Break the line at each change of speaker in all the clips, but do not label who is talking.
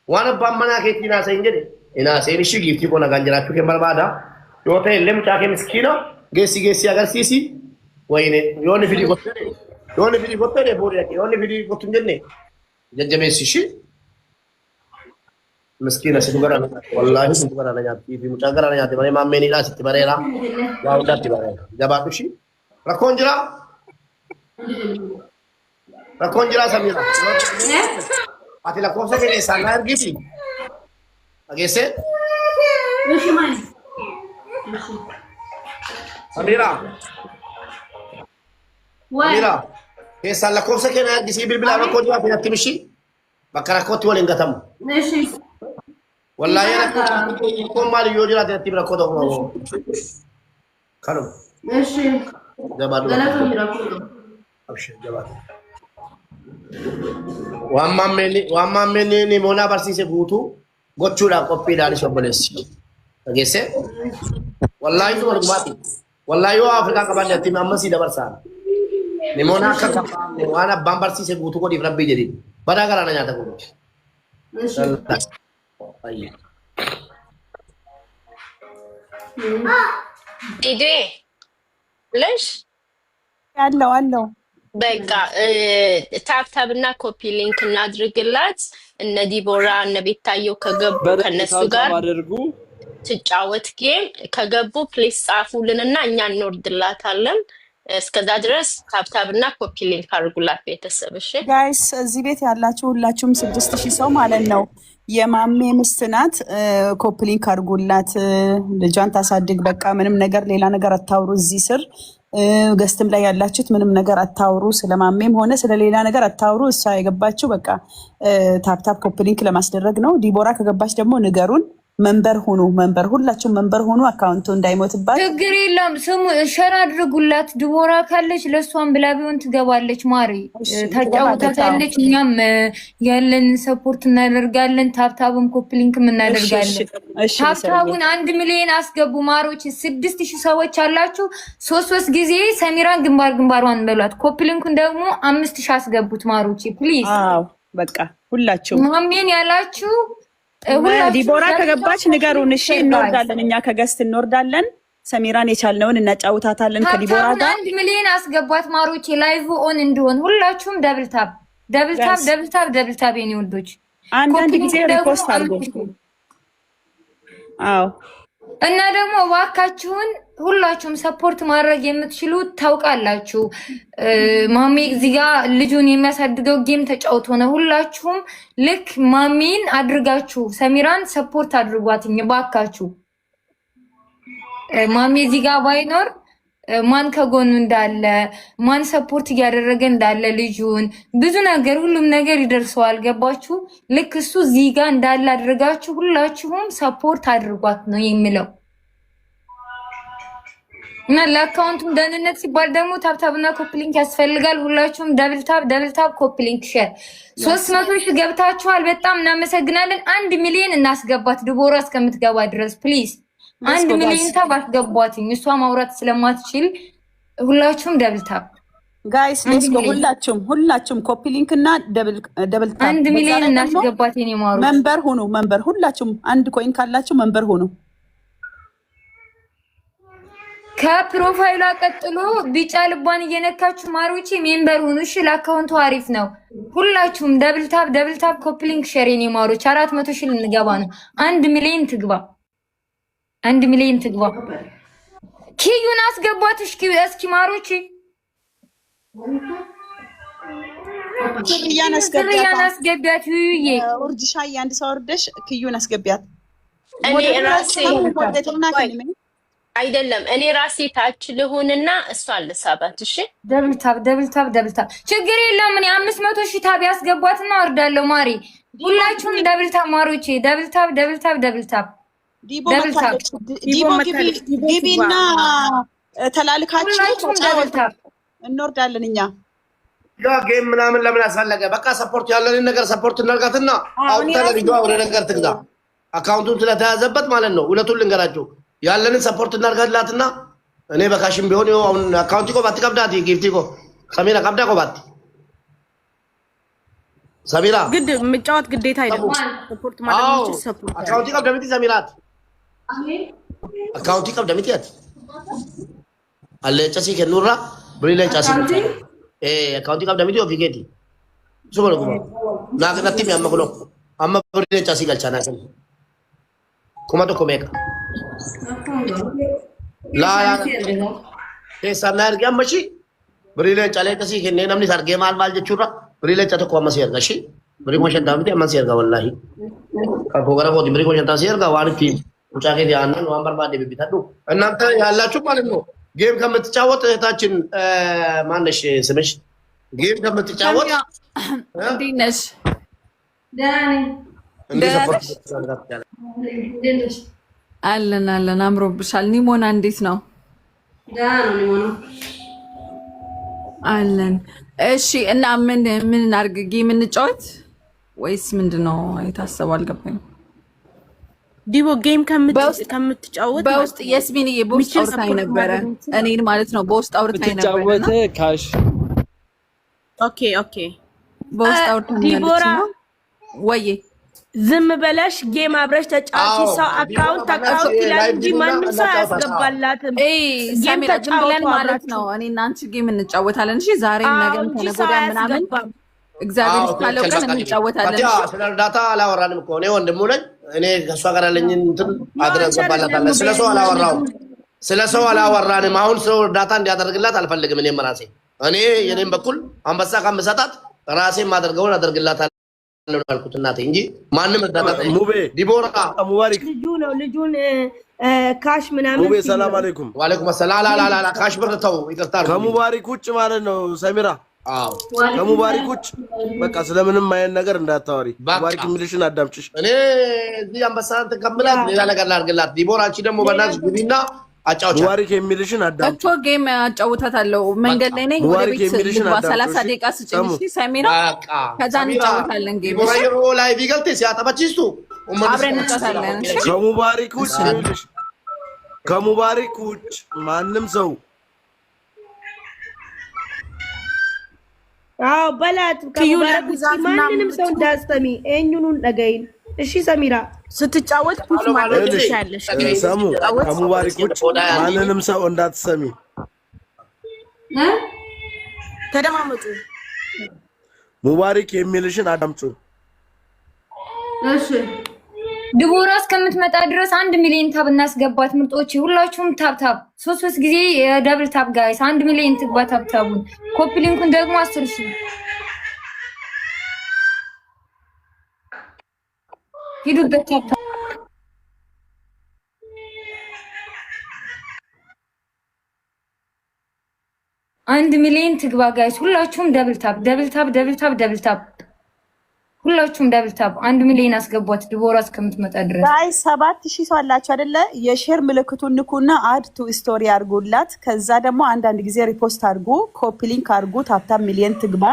وانا بامنا كيتنا سينجدي انا سينشي جيفتي كونا غانجراتو كي بربادا يوتا لم تاكي مسكينو جيسي اگر سيسي وين يوني فيدي غوتري بوريا يوني فيدي غوتنجني ججمي سيشي مسكينه سيدغرا والله سيدغرا نياتي في متاغرا نياتي ماني مامي لا ستي بريرا يا وداتي بريرا جاباتوشي ركونجرا سميرا ati la cosa che ne sanno ergisi agese Samira che sa la cosa che ne ergisi bilbila racconti fino a timshi bakka racconti wala ngatam wallahi ana ko mali yojira te tibra ko do kalo ماشي جبادو abshir jabadu wamma menni mona barsise guutu gochuudha qophiidhaan shobboleessi dhageesse wallahi tu wargumati wallahi yoo afrika qabanne atti amma si dabarsaan ni mona akka qabanne waan abbaan barsise guutu godhiif rabbii jedhi badaa garaana nyaata godhu
ዲዴ ለሽ
አለው
በቃ ታብታብና ኮፒ ሊንክ እናድርግላት። እነ ዲቦራ እነ ቤታየው ከገቡ ከነሱ ጋር አድርጉ ትጫወት ጌም ከገቡ ፕሊስ ጻፉልንና እኛ እንወርድላታለን። እስከዛ ድረስ ታብታብና ኮፒ ሊንክ አድርጉላት ቤተሰብ። እሺ
ጋይስ እዚህ ቤት ያላችሁ ሁላችሁም 6000 ሰው ማለት ነው። የማሜ ምስት ናት። ኮፒ ሊንክ አድርጉላት። ልጇን ታሳድግ። በቃ ምንም ነገር ሌላ ነገር አታውሩ እዚህ ስር ገስትም ላይ ያላችሁት ምንም ነገር አታውሩ። ስለማሜም ሆነ ስለሌላ ነገር አታውሩ። እሷ የገባችው በቃ ታፕታፕ ኮፒ ሊንክ ለማስደረግ ነው። ዲቦራ ከገባች ደግሞ ንገሩን። መንበር ሁኑ፣ መንበር ሁላችሁም መንበር ሁኑ። አካውንቱ እንዳይሞትባት
ችግር የለም። ስሙ ሸር አድርጉላት። ዲቦራ ካለች ለሷን ብላ ቢሆን ትገባለች። ማሪ ታጫውታታለች። እኛም ያለን ሰፖርት እናደርጋለን። ታፕታፕም ኮፒ ሊንክም እናደርጋለን። ታፕታፑን 1 ሚሊዮን አስገቡ ማሮች። 6000 ሰዎች አላችሁ። 3 ጊዜ ሰሚራን ግንባሯን በሏት። ኮፒ ሊንኩን ደግሞ 5000 አስገቡት ማሮች ፕሊዝ።
አዎ በቃ ሁላችሁም
ማሜን ያላችሁ
ዲቦራ ከገባች ንገሩን። እሺ እንወርዳለን፣ እኛ ከገስት እንወርዳለን። ሰሚራን የቻልነውን እናጫውታታለን ከዲቦራ ጋር።
1 ሚሊዮን አስገቧት ማሮቼ። ላይቭ ኦን እንዲሆን ሁላችሁም ደብል ታፕ የኔ ወንዶች
አንዳንድ ጊዜ ሪፖስት አድርጉ። አዎ
እና ደግሞ እባካችሁን ሁላችሁም ሰፖርት ማድረግ የምትችሉ ታውቃላችሁ። ማሜ እዚህ ጋር ልጁን የሚያሳድገው ጌም ተጫውቶ ነው። ሁላችሁም ልክ ማሜን አድርጋችሁ ሰሚራን ሰፖርት አድርጓትኝ እባካችሁ። ማሜ እዚህ ጋር ባይኖር ማን ከጎኑ እንዳለ ማን ሰፖርት እያደረገ እንዳለ ልጁን ብዙ ነገር ሁሉም ነገር ይደርሰዋል። ገባችሁ? ልክ እሱ እዚህ ጋር እንዳለ አድርጋችሁ ሁላችሁም ሰፖርት አድርጓት ነው የሚለው። እና ለአካውንቱም ደህንነት ሲባል ደግሞ ታብታብና ኮፒ ሊንክ ያስፈልጋል። ሁላችሁም ደብል ታብ ኮፒ ሊንክ ሼር። 300 ሺህ ገብታችኋል። በጣም እናመሰግናለን። 1 ሚሊዮን እናስገባት ዲቦራ እስከምትገባ ድረስ ፕሊዝ 1 ሚሊዮን ታብ አስገቧትኝ። እሷ ማውራት ስለማትችል ሁላችሁም ደብል ታብ
ጋይስ ሌትስ ጎ። ሁላችሁም ኮፒ ሊንክ እና ደብል ታብ
1 ሚሊዮን እናስገባት። የኔ ማሩ
መንበር ሁኑ። መንበር ሁላችሁም አንድ ኮይን ካላችሁ መንበር ሁኑ።
ከፕሮፋይሏ ቀጥሎ ቢጫ ልቧን እየነካችሁ ማሮቼ ሜምበር ሁኑ። እሺ ለአካውንቱ አሪፍ ነው። ሁላችሁም ደብል ታብ ኮፒ ሊንክ ሼር። የኔ ማሮች 400 ሺህ ልንገባ ነው። 1 ሚሊዮን ትግባ። 1 ሚሊዮን ትግባ። ኪዩን አስገቧት። እስኪ ማሮቼ
ኪዩን
አስገቢያት። ይዩዬ
ወርድሻ አንድ ሰው ወርደሽ ኪዩን አስገቢያት።
እኔ ራሴ አይደለም እኔ ራሴ ታች ልሆንና እሷን ልሳባት። እሺ
ደብል ታብ ችግር የለም። እኔ 500 ሺህ ታብ ያስገቧትና ወርዳለሁ። ማሪ ሁላችሁም ደብል ታብ ማሮቼ፣ ደብል ታብ
ዲቦ ግቢና ተላልካችሁ እንወርዳለን እኛ።
ያ ጌም ምናምን ለምን አስፈለገ? በቃ ሰፖርት ያለንን ነገር ሰፖርት እናርጋትና አውጥተን ልጅዋ ወደ ነገር ትግዛ። አካውንቱን ስለተያዘበት ማለት ነው። ሁለቱን ልንገራችሁ ያለንን ሰፖርት እናርጋላትና እኔ በካሽም ቢሆን ይኸው አሁን አካውንት አካውንቲኮ ባትቀብዳት ጊፍቲኮ ሰሚና ቀብዳ ቆባት
ጋይስ ፕሊዝ
ሰሚራ
ግድ መጫወት ግዴታ አይደለም ሰፖርት ማለት ነው ሰፖርት
አካውንቲ ቀብ ደምቲ ሰሚራት አካውንቲ ቀብ ደምቲያት አለ ጨሲ ከኑራ ብሪለ ጨሲ አካውንቲ ቀብ ደምቲ ኦፊጌቲ ሱበለ ኩማ ናገናቲ ሚያመኩሎ አማ ብሪለ ጨሲ ገልቻና ከን ኩማ ቶ ኮሜካ ላ ሰና እርጋ መሺ ብሪለ ጨለ ጨሲ ከኔ ነምኒ ሰርጌ ማል ጀቹራ ብሪለ ጨተ ኮማ ሲርጋ እሺ ብሪኮ ሸንታ ምት አማን ሲርጋ ወላሂ ከጎራ ኮዲ ብሪኮ ሸንታ ሲርጋ ዋርቲ ውጫቄ ዲያና ነው አንበር ባደ ቢቢታዱ እናንተ ያላችሁ ማለት ነው ጌም ከምትጫወት እህታችን ማነሽ ስምሽ ጌም ከምትጫወት
እንዴት ነሽ አለን አምሮብሻል ኒሞና እንዴት ነው
ኒሞና
አለን እሺ እና ምን እናድርግ ጌም እንጫወት ወይስ ምንድነው የታሰበው አልገባኝም
ዲቦ ጌም ከምትጫወት
በውስጥ የስሚንዬ በውስጥ አውርታኝ ነበረ እኔን ማለት ነው በውስጥ አውርታኝ ነበረ
ተጫወተ ካሽ
ኦኬ
በውስጥ አውርታኝ
ዲቦራ
ወይ
ዝም በለሽ ጌም አብረሽ ተጫዋች ሰው አካውንት ይላል እንጂ ማንም ሰው ያስገባላትም
ጌም ተጫውተን ማለት ነው እኔና አንቺ ጌም እንጫወታለን እሺ ዛሬም ነገም ተነጎዳ ምናምን እግዚአብሔር ይስጣለው ቀን እንጫወታለን
ስለ እርዳታ አላወራንም እኮ እኔ ወንድሙ ነኝ እኔ ከሷ ጋር ያለኝ እንትን አድረገባላታለሁ ስለሰው አላወራንም አሁን ሰው እርዳታ እንዲያደርግላት አልፈልግም እኔም ራሴ እኔ የኔም በኩል አንበሳ ካመሳታት ራሴ ማደርገውን አደርግላታለሁ አልኩት እናቴ እንጂ ማንም እርዳታ
ሙቤ
ዲቦራ
ሙባሪክ
ልጁን ካሽ ምናምን
ሙቤ ሰላም አለይኩም
ወአለይኩም ሰላም ላ ካሽ ብር ተው ይቅርታ
ከሙባሪክ ውጭ ማለት ነው ሰሚራ ከሙባሪክ ውጭ በቃ ስለምንም አይነት ነገር እንዳታወሪ ሙባሪክ የሚልሽን አዳምጪሽ
እኔ እዚህ አንበሳን ተከምላት ሌላ ነገር ላድርግላት ዲቦራ አንቺ ደግሞ በእናትሽ ግቢና አጫውቻ
ሙባሪክ የሚልሽን አዳምጪ
እኮ ጌም አጫውታታለሁ መንገድ ላይ ነኝ ወደ ቤት 30 ደቂቃ ስጭኝ ሰሚራ ከዛ እንጫወታለን ጌም
ሙባሪክ ላይ ቢገልጥ ሲያጠባችስቱ
አብረን እንጫወታለን
ከሙባሪክ ውጭ ማንም ሰው
በላት ማንንም ሰው እንዳስተሚ እኙኑን ነገይን እሺ ሰሚራ ስትጫወት ፑሽ ማለት ትችያለሽ
ሰሙ ከሙባሪክ ውጭ ማንንም ሰው እንዳትሰሚ
ተደማመጡ
ሙባሪክ የሚልሽን አዳምጡ
እሺ ድቦራ እስከምትመጣ ድረስ 1 ሚሊዮን ታብ እናስገባት ምርጦች ሁላችሁም ታብ 3 ጊዜ የደብል ታብ ጋይስ 1 ሚሊዮን ትግባ ታቡን ኮፒ ሊንኩን ደግሞ 10,000 ሂዱበት ታብ 1 ሚሊዮን ትግባ ጋይስ ሁላችሁም ደብል ታብ ሁላችሁም ደብል ታብ 1 ሚሊዮን አስገቧት ዲቦራ እስከምትመጣ ድረስ
ጋይስ 7000 ሰው አላችሁ አይደለ የሼር ምልክቱን ንኩና አድ ቱ ስቶሪ አድርጉላት ከዛ ደግሞ አንዳንድ ጊዜ ሪፖስት አድርጉ ኮፒ ሊንክ አድርጉ ታብታብ ሚሊዮን ትግባ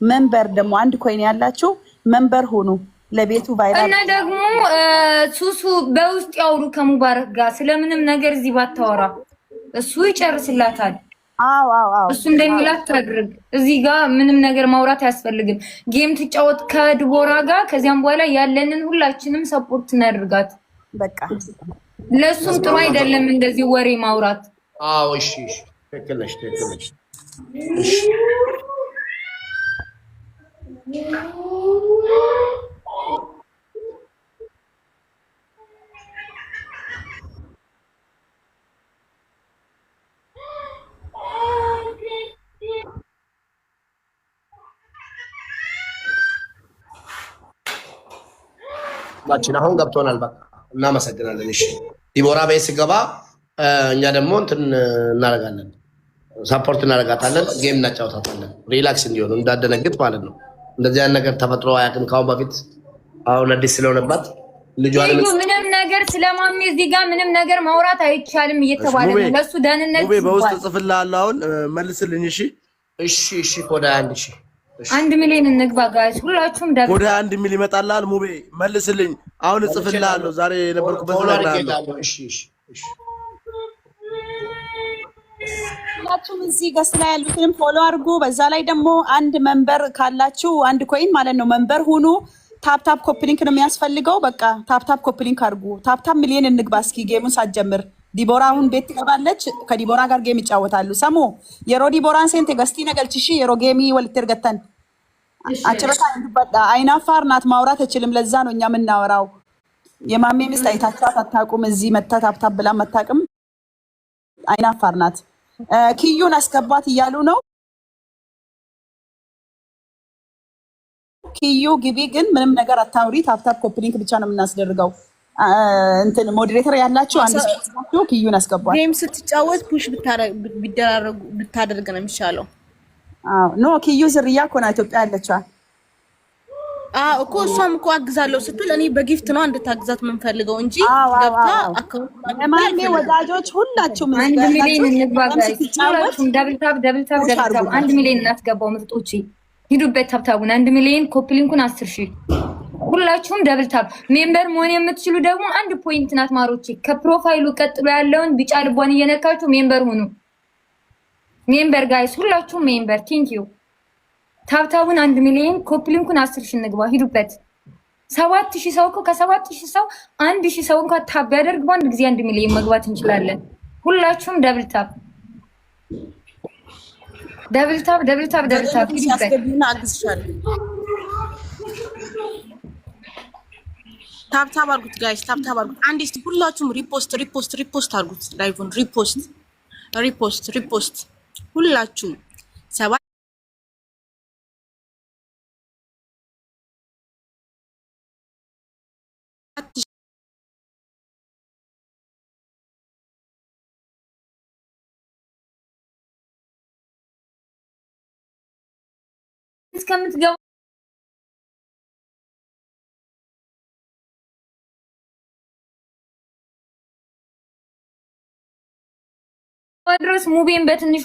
መንበር ደግሞ አንድ ኮይን ያላችሁ መንበር ሆኑ ለቤቱ ቫይራል
እና ደግሞ ሱሱ በውስጥ ያውሩ ከሙባረክ ጋር ስለምንም ነገር እዚህ ባታወራ እሱ ይጨርስላታል
አዎ
እሱ እንደሚላት ታድርግ እዚህ ጋር ምንም ነገር ማውራት አያስፈልግም ጌም ትጫወት ከድቦራ ጋር ከዚያም በኋላ ያለንን ሁላችንም ሰፖርት እናድርጋት
በቃ
ለሱም ጥሩ አይደለም እንደዚህ ወሬ ማውራት
አዎ እሺ ትክክል ነሽ ማችን አሁን ገብቶናል በቃ እናመሰግናለን እሺ ዲቦራ ቤት ገባ እኛ ደግሞ እንትን እናረጋለን ሰፖርት እናረጋታለን ጌም እናጫውታታለን ሪላክስ እንዲሆኑ እንዳደነግጥ ማለት ነው እንደዚህ ያን ነገር ተፈጥሮ አያውቅም ካሁን በፊት አሁን አዲስ ስለሆነባት ልጇን
ምንም ነገር ስለማሚ እዚህ ጋር ምንም ነገር ማውራት አይቻልም እየተባለ ነው ለሱ ደህንነት
ሙቤ በውስጥ ጽፍልሃለሁ አሁን መልስልኝ እሺ ኮዳ
1 ሚሊዮን እንግባ ጋይስ ሁላችሁም ደብል
ኮዳ 1 ሚሊዮን ይመጣልሃል ሙቤ መልስልኝ አሁን ጽፍልሃለሁ ዛሬ የነበርኩበት ነገር አለ
ሁላችሁም እዚህ ገስ ላይ ያሉትንም ፎሎ አድርጉ። በዛ ላይ ደግሞ አንድ መንበር ካላችሁ አንድ ኮይን ማለት ነው መንበር ሁኑ። ታፕታፕ ኮፕሊንክ ነው የሚያስፈልገው። በቃ ታፕታፕ ኮፕሊንክ አድርጉ። ታፕታፕ ሚሊዮን እንግባ እስኪ ጌሙን ሳትጀምር። ዲቦራ አሁን ቤት ትገባለች። ከዲቦራ ጋር ጌም ይጫወታሉ። ሰሙ የሮ ዲቦራን ሴንት ገስቲ ነገልችሺ የሮ ጌሚ ወልትር ገተን አጭበታ እንድበጣ አይናፋር ናት፣ ማውራት አይችልም። ለዛ ነው እኛ የምናወራው። የማሜ ሚስት አይታችኋት አታውቁም። እዚህ መታ ታፕታፕ ብላ መታቅም አይናፋር ናት። ኪዩን አስገባት እያሉ ነው። ኪዩ ግቢ፣ ግን ምንም ነገር አታውሪ። ታፕታፕ ኮፕሊንክ ብቻ ነው የምናስደርገው። እንትን ሞዴሬተር ያላችሁ አንድ ሰው ኪዩን አስገባት።
ጌም ስትጫወት ፑሽ ብታደርግ ነው የሚሻለው።
አዎ ኖ ኪዩ ዝርያ እኮ ነው ኢትዮጵያ ያለችው።
እኮ እሷም እኮ አግዛለሁ ስትል እኔ በጊፍት ነው እንድታግዛት የምንፈልገው እንጂ ገብታ
ማሜ ወዳጆች ሁላችሁም
አንድ ሚሊዮን እንግባጋይ ሁላችሁም ደብል ታፕ 1 ሚሊዮን እናስገባው። ምርጦቼ ሂዱበት ታፕታቡን 1 ሚሊዮን ኮፕሊንኩን 10,000 ሁላችሁም ደብል ታፕ። ሜምበር መሆን የምትችሉ ደግሞ አንድ ፖይንት ናት ማሮቼ። ከፕሮፋይሉ ቀጥሎ ያለውን ቢጫ ልቧን እየነካችሁ ሜምበር ሁኑ። ሜምበር ጋይስ ሁላችሁም ሜምበር። ቴንክ ዩ። ታፕታቡን 1 ሚሊዮን ኮፕሊንኩን 10,000 እንግባ። ሂዱበት። 7,000 ሰው እኮ ከ7,000 ሰው 1,000 ሰው እንኳን ታፕ ቢያደርግ በአንድ ጊዜ 1 ሚሊዮን መግባት እንችላለን። ሁላችሁም ደብል ታፕ ሂዱበት።
ታፕታፕ አድርጉት ጋይስ፣ ታፕታፕ አድርጉት። አንዴ እስቲ ሁላችሁም ሪፖስት አድርጉት። ላይቭን ሪፖስት ሁላችሁም 7
እስከምትገቡ ድረስ ሙቤን በትንሹ